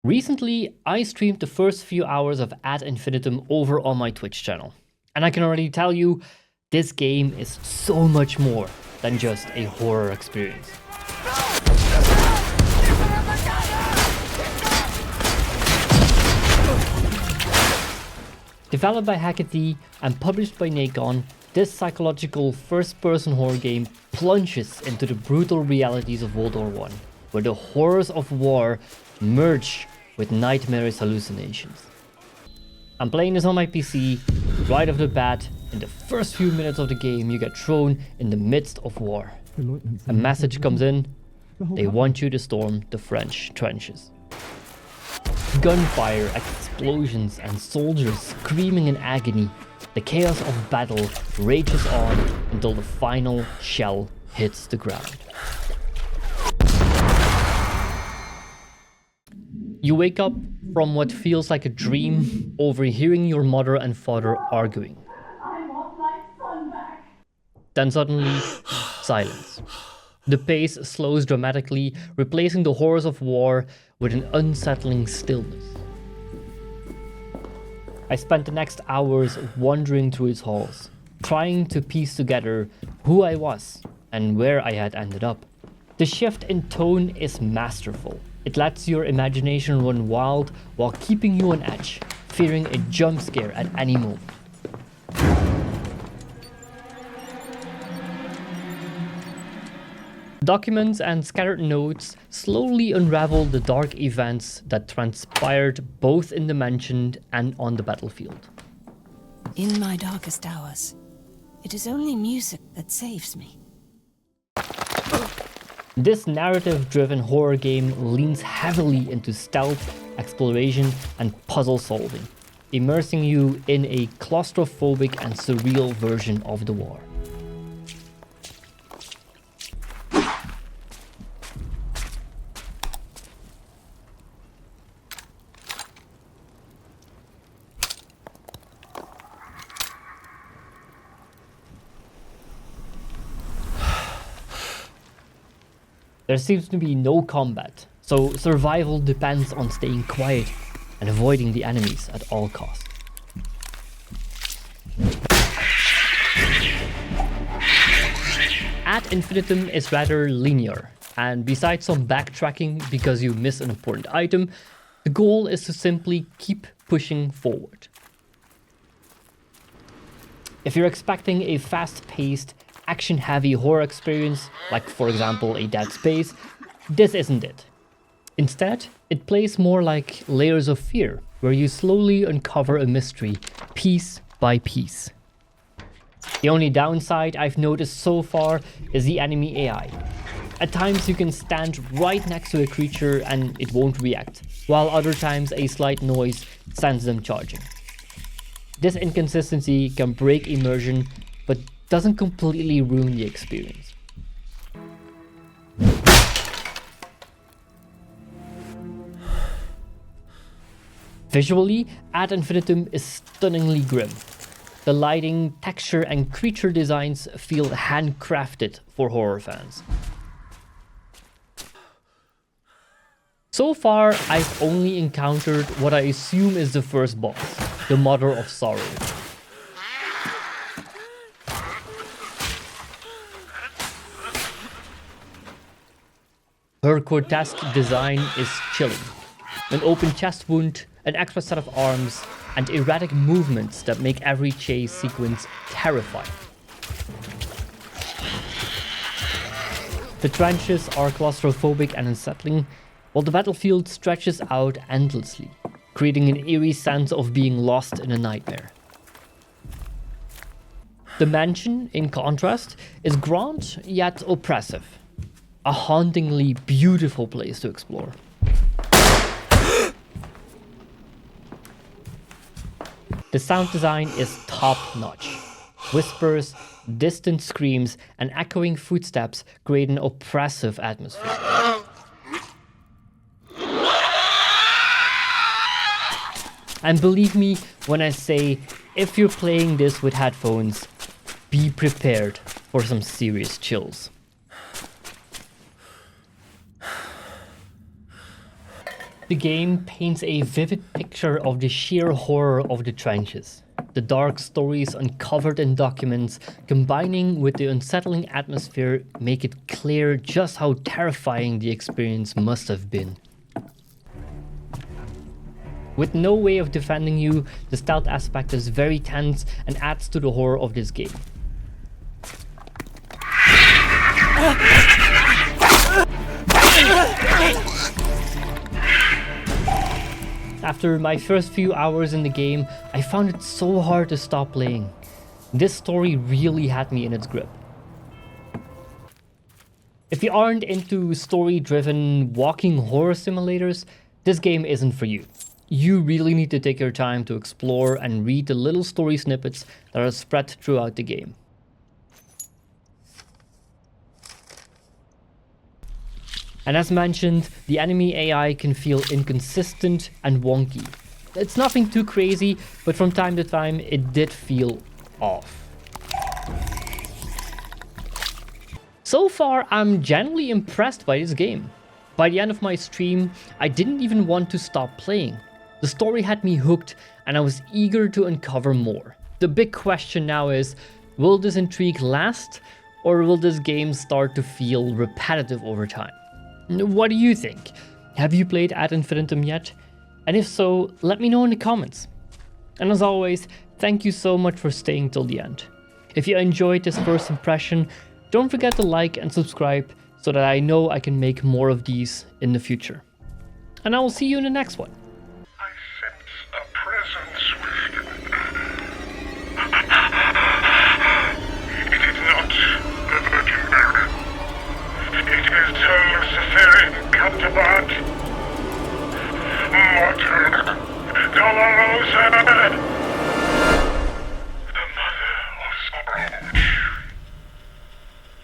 Recently, I streamed the first few hours of Ad Infinitum over on my Twitch channel, and I can already tell you, this game is so much more than just a horror experience. Developed by Hackathon and published by Nacon, this psychological first-person horror game plunges into the brutal realities of World War I, where the horrors of war merge with nightmarish hallucinations. I'm playing this on my PC. Right off the bat, in the first few minutes of the game, you get thrown in the midst of war. A message comes in, they want you to storm the French trenches. Gunfire, explosions, and soldiers screaming in agony. The chaos of battle rages on until the final shell hits the ground. You wake up from what feels like a dream, overhearing your mother and father arguing. I want my son back. Then suddenly, silence. The pace slows dramatically, replacing the horrors of war with an unsettling stillness. I spent the next hours wandering through its halls, trying to piece together who I was and where I had ended up. The shift in tone is masterful. It lets your imagination run wild while keeping you on edge, fearing a jump scare at any moment. Documents and scattered notes slowly unravel the dark events that transpired both in the mansion and on the battlefield. In my darkest hours, it is only music that saves me. This narrative-driven horror game leans heavily into stealth, exploration, and puzzle solving, immersing you in a claustrophobic and surreal version of the war. There seems to be no combat, so survival depends on staying quiet and avoiding the enemies at all costs. Ad Infinitum is rather linear, and besides some backtracking because you miss an important item, the goal is to simply keep pushing forward. If you're expecting a fast-paced, action-heavy horror experience, like for example a Dead Space, this isn't it. Instead, it plays more like Layers of Fear, where you slowly uncover a mystery, piece by piece. The only downside I've noticed so far is the enemy AI. At times you can stand right next to a creature and it won't react, while other times a slight noise sends them charging. This inconsistency can break immersion, but doesn't completely ruin the experience. Visually, Ad Infinitum is stunningly grim. The lighting, texture, and creature designs feel handcrafted for horror fans. So far, I've only encountered what I assume is the first boss, the Mother of Sorrow. Her grotesque design is chilling. An open chest wound, an extra set of arms, and erratic movements that make every chase sequence terrifying. The trenches are claustrophobic and unsettling, while the battlefield stretches out endlessly, creating an eerie sense of being lost in a nightmare. The mansion, in contrast, is grand yet oppressive. A hauntingly beautiful place to explore. The sound design is top-notch. Whispers, distant screams, and echoing footsteps create an oppressive atmosphere. And believe me when I say, if you're playing this with headphones, be prepared for some serious chills. The game paints a vivid picture of the sheer horror of the trenches. The dark stories uncovered in documents, combining with the unsettling atmosphere, make it clear just how terrifying the experience must have been. With no way of defending you, the stealth aspect is very tense and adds to the horror of this game. After my first few hours in the game, I found it so hard to stop playing. This story really had me in its grip. If you aren't into story-driven walking horror simulators, this game isn't for you. You really need to take your time to explore and read the little story snippets that are spread throughout the game. And as mentioned, the enemy AI can feel inconsistent and wonky. It's nothing too crazy, but from time to time it did feel off. So far, I'm genuinely impressed by this game. By the end of my stream, I didn't even want to stop playing. The story had me hooked and I was eager to uncover more. The big question now is, will this intrigue last, or will this game start to feel repetitive over time? What do you think? Have you played Ad Infinitum yet? And if so, let me know in the comments. And as always, thank you so much for staying till the end. If you enjoyed this first impression, don't forget to like and subscribe so that I know I can make more of these in the future. And I will see you in the next one. I sense a presence within. It is not the Virgin Mary. It is her Luciferian counterpart. Mortal Dolorosa.